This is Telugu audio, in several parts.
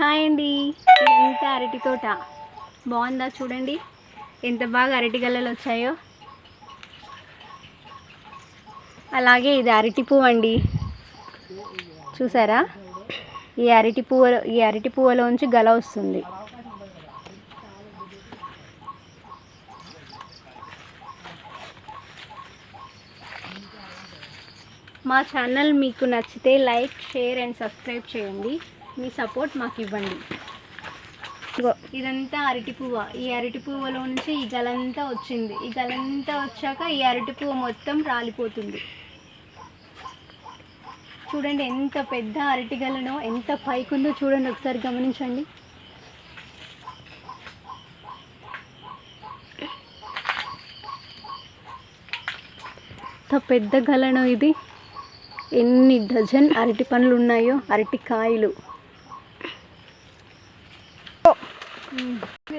హాయ్ అండి. ఇదంతా అరటి తోట బాగుందా చూడండి, ఎంత బాగా అరటి గల్లలు వచ్చాయో. అలాగే ఇది అరటి పువ్వు అండి, చూసారా? ఈ అరటి పువ్వులోంచి గల వస్తుంది. మా ఛానల్ మీకు నచ్చితే లైక్, షేర్ అండ్ సబ్స్క్రైబ్ చేయండి. మీ సపోర్ట్ మాకు ఇవ్వండి. ఇదంతా అరటి పువ్వు. ఈ అరటి పువ్వులో నుంచి ఈ గలంతా వచ్చింది. ఈ గలంతా వచ్చాక ఈ అరటి పువ్వు మొత్తం రాలిపోతుంది. చూడండి ఎంత పెద్ద అరటి గలనో, ఎంత పైకుందో చూడండి, ఒకసారి గమనించండి. ఎంత పెద్ద గలనో ఇది. ఎన్ని డజన్ అరటి పండ్లు ఉన్నాయో, అరటి కాయలు.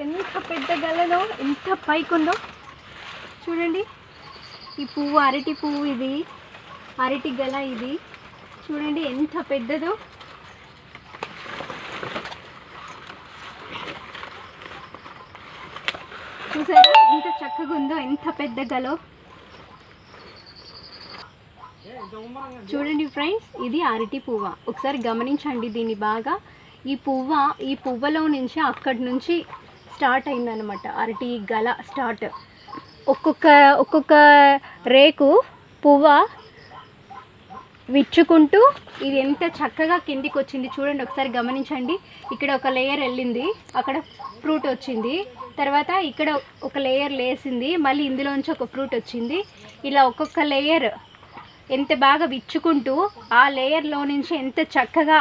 ఎంత పెద్ద గలలో, ఎంత పైకుందో చూడండి. ఈ పువ్వు అరటి పువ్వు, ఇది అరటి గల. ఇది చూడండి ఎంత పెద్దదో. చూసారా ఎంత చక్కగా ఉందో, ఎంత పెద్ద గలో. చూడండి ఫ్రెండ్స్, ఇది అరటి పువ్వ. ఒకసారి గమనించండి దీన్ని బాగా. ఈ పువ్వలో నుంచి అక్కడి నుంచి స్టార్ట్ అయిందనమాట అరటి గల స్టార్ట్. ఒక్కొక్క రేకు పువ్వ విచ్చుకుంటూ ఇది ఎంత చక్కగా కిందికి వచ్చింది చూడండి, ఒకసారి గమనించండి. ఇక్కడ ఒక లేయర్ వెళ్ళింది, అక్కడ ఫ్రూట్ వచ్చింది. తర్వాత ఇక్కడ ఒక లేయర్ లేసింది, మళ్ళీ ఇందులోంచి ఒక ఫ్రూట్ వచ్చింది. ఇలా ఒక్కొక్క లేయర్ ఎంత బాగా విచ్చుకుంటూ ఆ లేయర్లో నుంచి ఎంత చక్కగా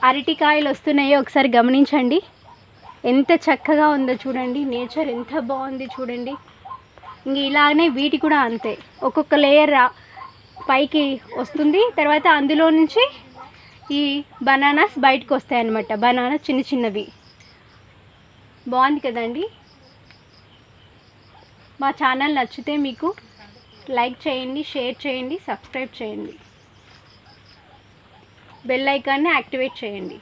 అరటికాయలు వస్తున్నాయో ఒకసారి గమనించండి. ఎంత చక్కగా ఉందో చూడండి, నేచర్ ఎంత బాగుంది చూడండి. ఇంక ఇలానే వీటి కూడా అంతే, ఒక్కొక్క లేయర్ పైకి వస్తుంది. తర్వాత అందులో నుంచి ఈ బనానాస్ బయటకు వస్తాయి అన్నమాట. బనానా చిన్న చిన్నవి. బాగుంది కదండి. మా ఛానల్ నచ్చితే మీకు లైక్ చేయండి, షేర్ చేయండి, సబ్స్క్రైబ్ చేయండి, బెల్ ఐకాన్ని యాక్టివేట్ చేయండి.